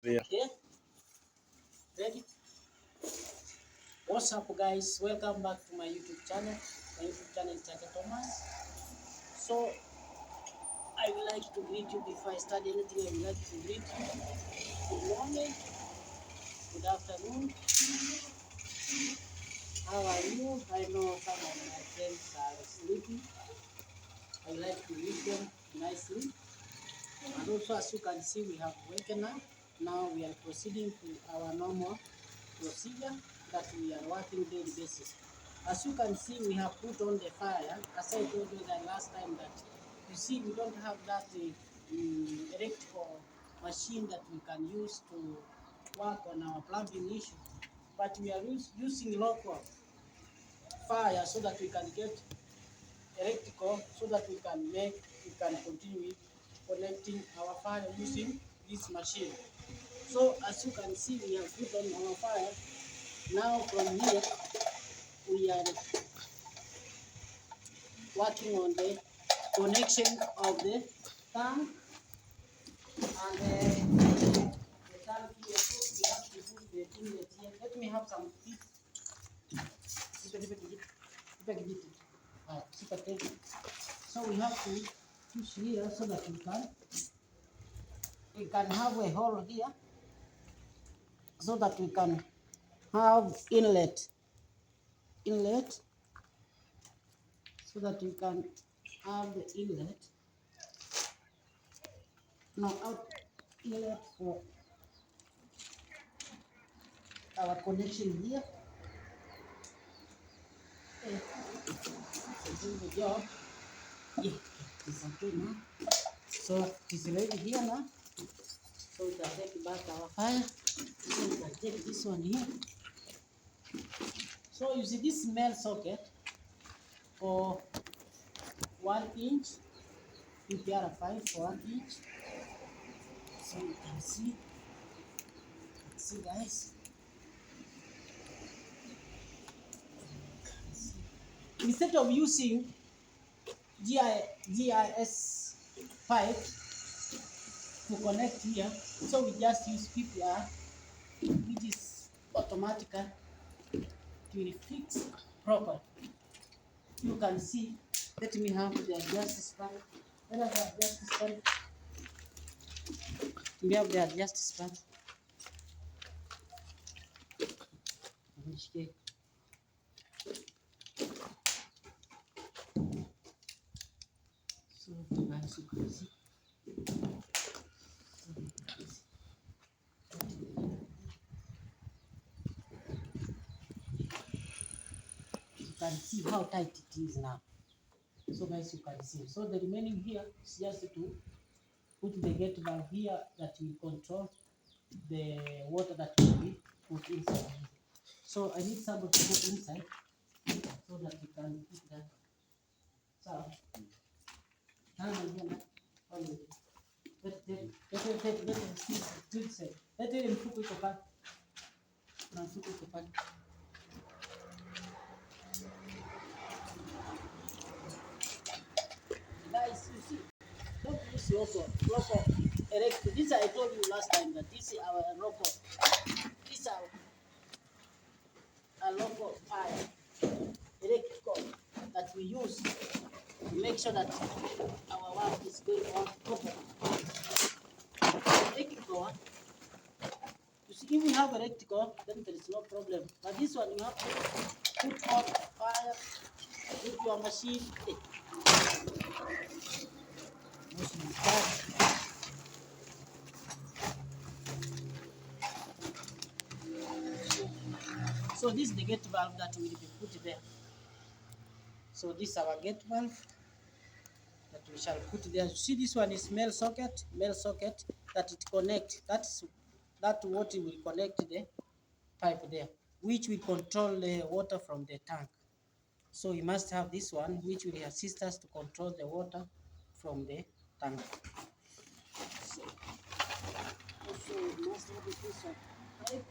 Yeah. Okay, ready? What's up, guys? Welcome back to my YouTube channel. My YouTube channel is Chacha Thomas. So, I would like to greet you before I start anything. I would like to greet you. Good morning, good afternoon. How are you? I know some of my friends are sleeping. I would like to greet them nicely. And also, as you can see, we have waken up. Now we are proceeding to our normal procedure that we are working daily basis. As you can see, we have put on the fire. As I told you the last time that you see we don't have that electrical machine that we can use to work on our plumbing issue, but we are using local fire so that we can get electrical so that we can continue connecting our fire using this machine. So as you can see, we have put on our fire. Now from here we are working on the connection of the tank and the tank here. So we have to put the inlet here. Let me have some feet. So we have to push here so that we can have a hole here so that we can have inlet so that we can have the inlet. Now out inlet for our connection here. Do the job. Yeah, it's okay now. So it's ready here now. So we can take back our fire. So we can take this one here. So you see this male socket for 1 inch, UPR5 for 1 inch. So you can see guys. Instead of using GIS pipe to connect here, so we just use PPR, which is automatically to fix proper. You can see. Let me have the adjust span. When I have adjust span, we have the adjust span. So guys, you can see. You can see how tight it is now. So guys, you can see. So the remaining here is just to put the gate valve here that will control the water that will be put inside. So I need somebody to put inside so that we can put that. So, guys, you see, don't use local electric. This I told you last time that this is our local. This is our local fire electrical that we use to make sure that our work is going on properly. Electrical one. You see, if we have electrical, then there is no problem. But this one, you have to put on fire with your machine. So this is the gate valve that will be put there. So this is our gate valve that we shall put there. You see, this one is male socket that it connect. That's what it will connect the pipe there, which will control the water from the tank. So we must have this one, which will assist us to control the water from the tank. So also we must have this one pipe.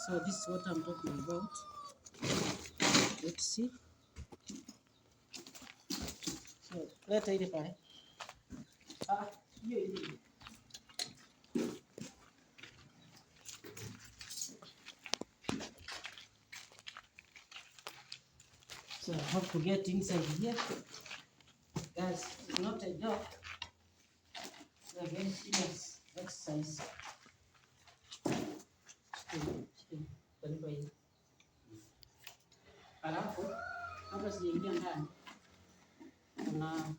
So this is what I'm talking about. Let's see. So leta ile pale. Hiyo ile. So I have to get inside here. Guys, it's not a joke. It's a very serious exercise. Alafu hapa sijaingia ndani. Kuna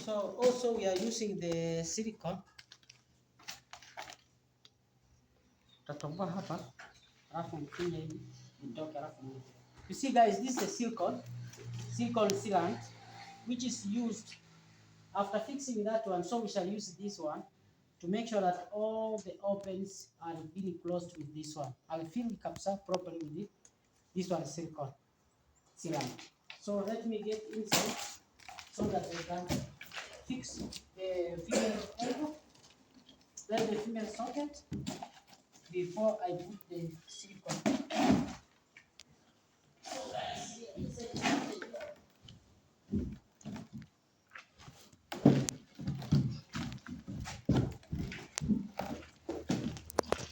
so also we are using the silicone. Tatoboa hapa alafu mfinye hivi nitoke alafu. You see guys, this is the silicone sealant which is used after fixing that one, so we shall use this one to make sure that all the opens are being closed with this one. I'll fill the capsule properly with it. This one is silicone sealant. So let me get inside so that I can fix the female elbow, then the female socket before I put the silicone.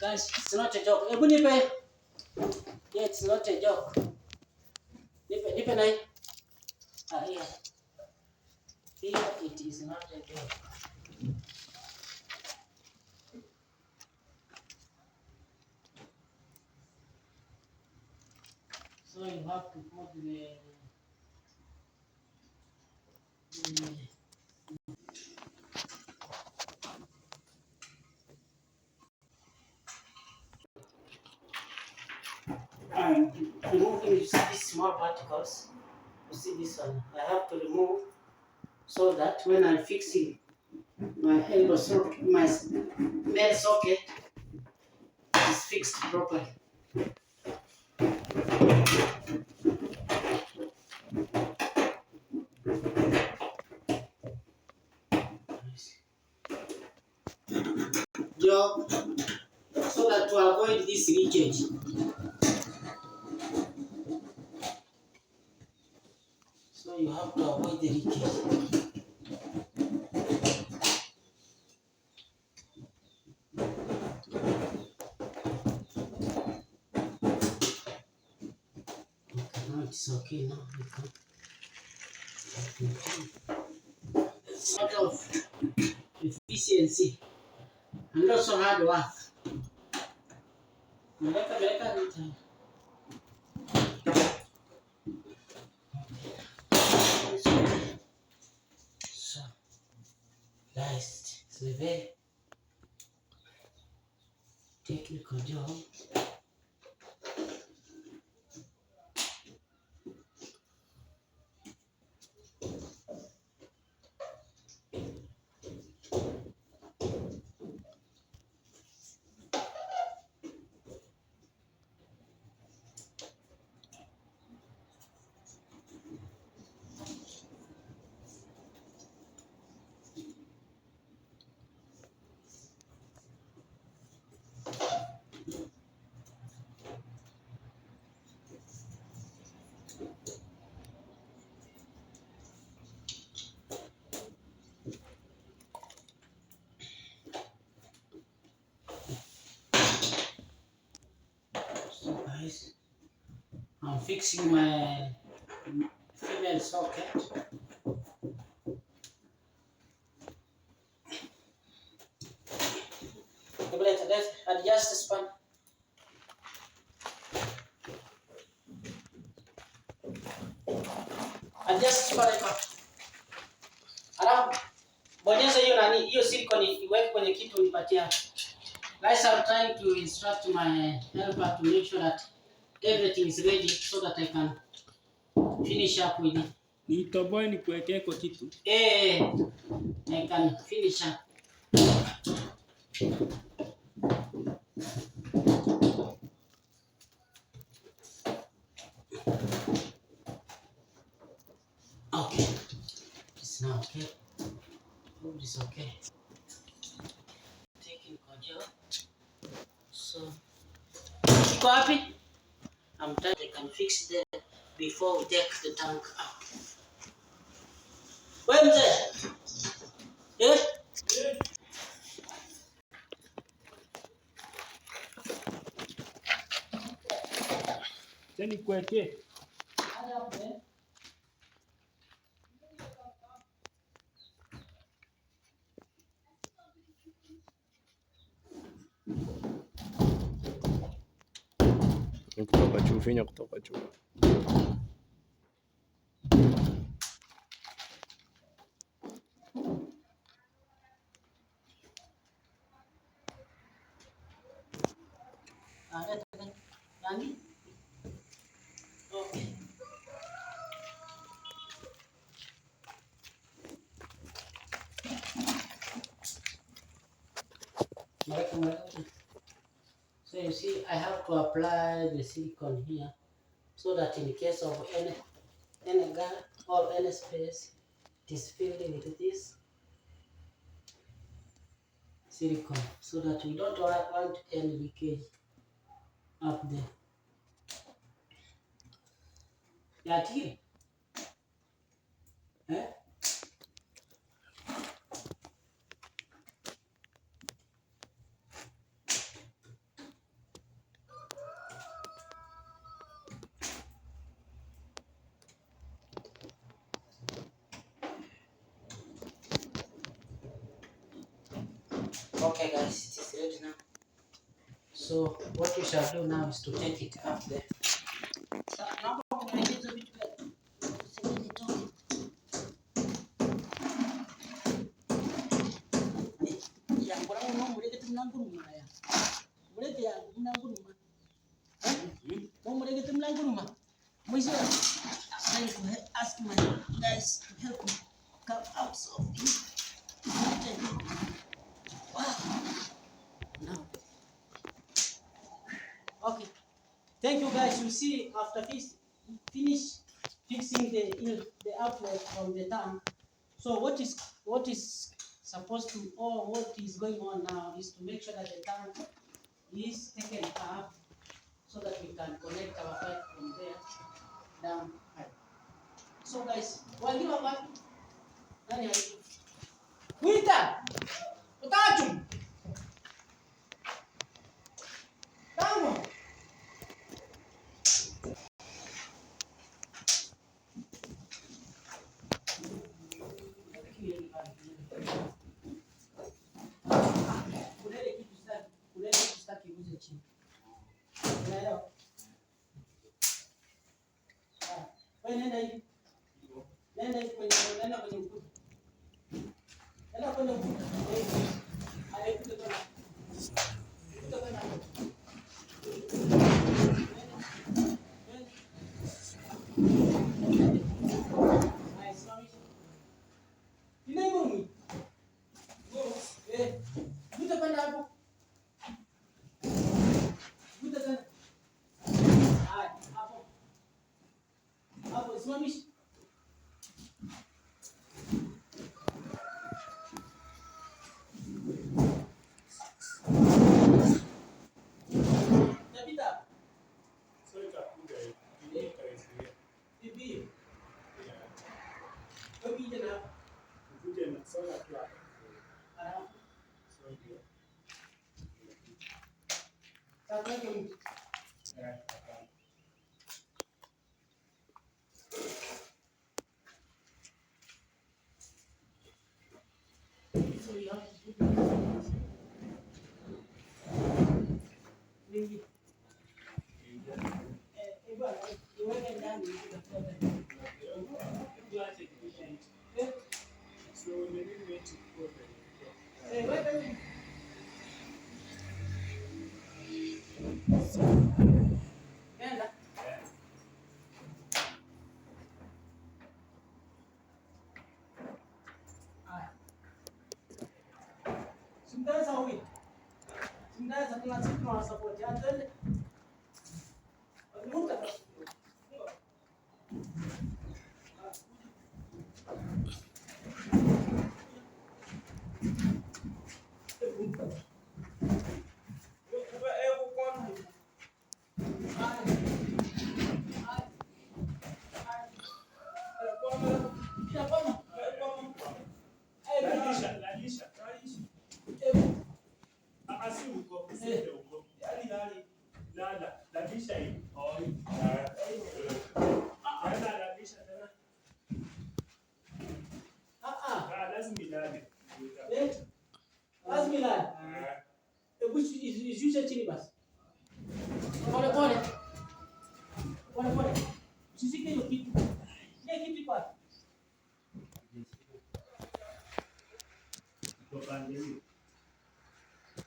Guys, it's not a joke. Ebu nipe. Yeah, it's not a joke. Nipe nai. Here. Here it is not a joke. So you have to put I'm removing these small particles. You see this one. I have to remove so that when I'm fixing my elbow socket, my male socket is fixed properly. Job so that to avoid this leakage. So you have to avoid the leakage. Now it's okay now. It's out of efficiency and also hard work. So, guys, it's a very technical job. Guys, I'm fixing my female socket. Let's adjust the span. Adjust span hapa. Alafu bonyeza hiyo nani, hiyo silicone iweke kwenye kitu nipatia. Guys, I'm trying to instruct my helper to make sure that everything is ready so that I can finish up with it. Nitoboe nikuwekee kwa kitu. I can finish up. Okay. It's now okay. Food is okay. Taking control. So, iko wapi? I'm done. I can fix that before we take the tank out. Wewe mzee? Tena nikuwekee. Kutoka juu, finya kutoka juu. So you see, I have to apply the silicone here so that in case of any gap or any space, it is filled with this silicone so that we don't want any leakage up there. Yeah, Okay guys, it is ready now. So what we shall do now is to take it up there. I'm going to ask my guys to help me come out of this. Wow. Now. Okay. Thank you guys. You see, after this, finish fixing the outlet from the tank. So what is supposed to, or what is going on now is to make sure that the tank is taken up so that we can connect our pipe from there down. So guys, while you are back, Winter, utatu, tano. Mnaweza kuna siku na support hata muda. Ishushe chini basi. Pole pole. Pole pole. Usishike hiyo kitu. Ile kitu iko wapi?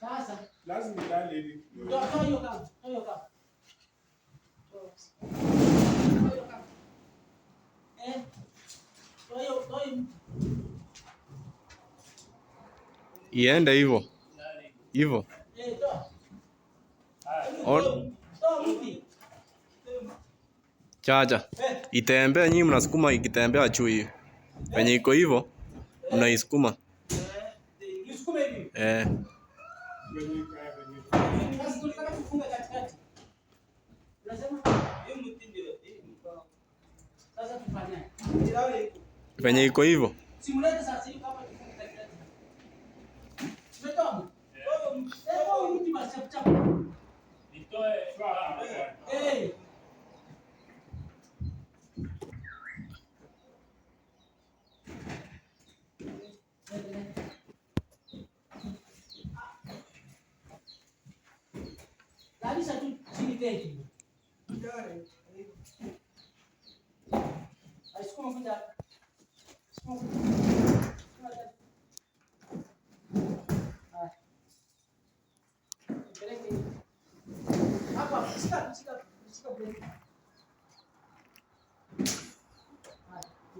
Sasa lazima ilale hivi. toa hiyo kama. Toa hiyo kama. Toa hiyo. Iende hivyo. Hivyo. Chacha. Itembea nyinyi mnasukuma ikitembea chui. Penye iko hivyo mnaisukuma. Isukuma hivi. Sasa tunataka kufunga katikati. Unasema hiyo mtindo. Sasa tufanye. Penye iko hivyo. Simulate sasa hiyo kama tufunge katikati. Umetoa? Wewe mti basi chap. Nitoe. Labisa tu chini teki. Aisukuma kuja. Hapa, shika breki.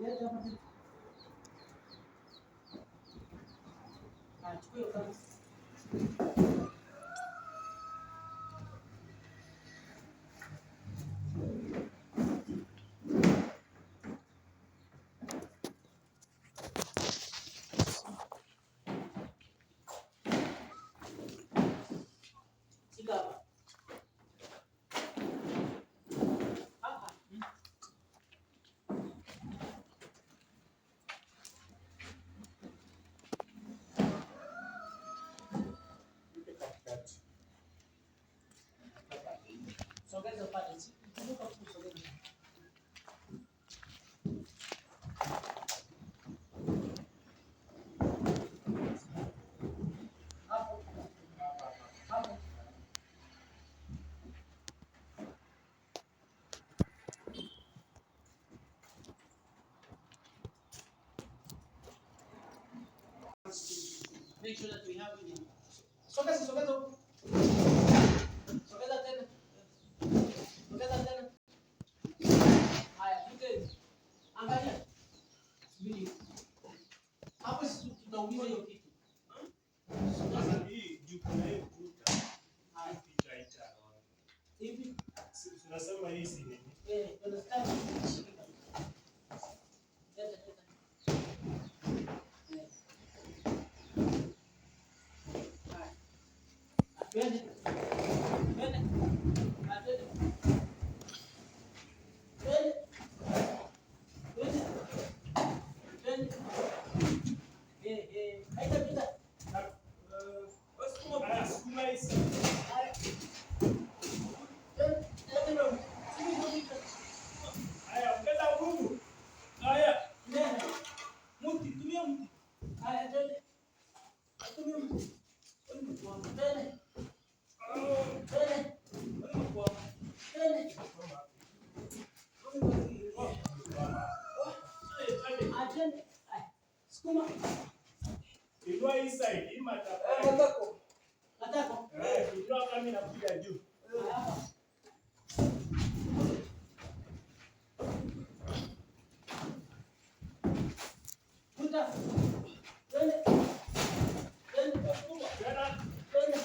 Leta hapa. Chukua kama. Sogeza pale. Kumbuka kusogeza. Hapo. Hapo. Make sure that we have it. Sogeza. Sogeza tena. Haya, tuke. Angalia. Subiri. Hapo sisi tutaumiza hiyo kitu. Sasa hii juu kuna hiyo kuta. Haya, itaita. Hivi tunasema hii si nini? Understand? Inua inside, hii matako. Matako. Inua kama inakuja juu. Kuta. Twende. Twende. Twende. Twende.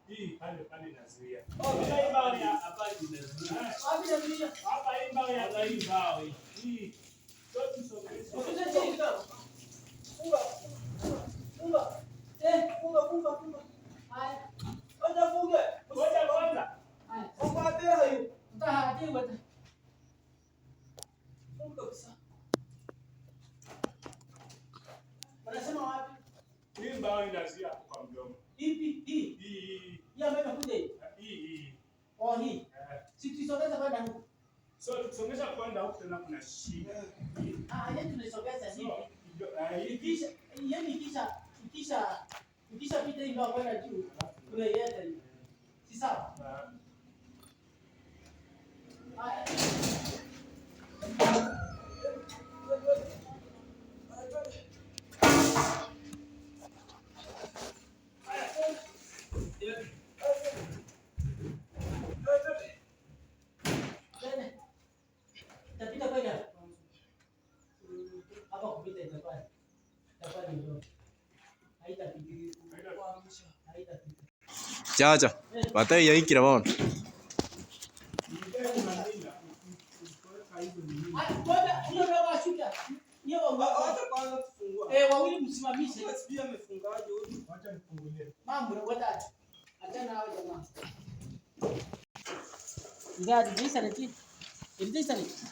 Hii pale inazuia. Hii mbao ya hapa inazuia. Wapi inazuia? Hapa hii mbao ya hii mbao hii. Sio tusogeze. Ukija chini kidogo. Funga. Funga. Haya. Ngoja funge. Ngoja kwanza. Haya. Funga tena hiyo. Mtahati wote. Funga kabisa. Wanasema wapi? Hii mbao inazuia kwa mdomo. Ipi? Hii. Ya mbona kuja hii? Hii. Oh hii. Situsogeza kwenda huko. So tukisongesha kwenda huko tena kuna shida. Yetu tunisogeza hivi. Ikisha pita hii ndio kwenda juu. Tunaienda hivi. Si sawa? Haya. Tapita kwenda. Hapa kupita itakuwa ndio. Haitapita. Haitapita. Chacha. Bata yaikira bono. Wawili msimamishe. Sijui amefungaje huyu. Acha nifungulie. Mambo ngoja. Achana hao jamaa. Ngadi disa neti. Disa neti.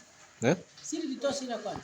Siri litosha ila kwani.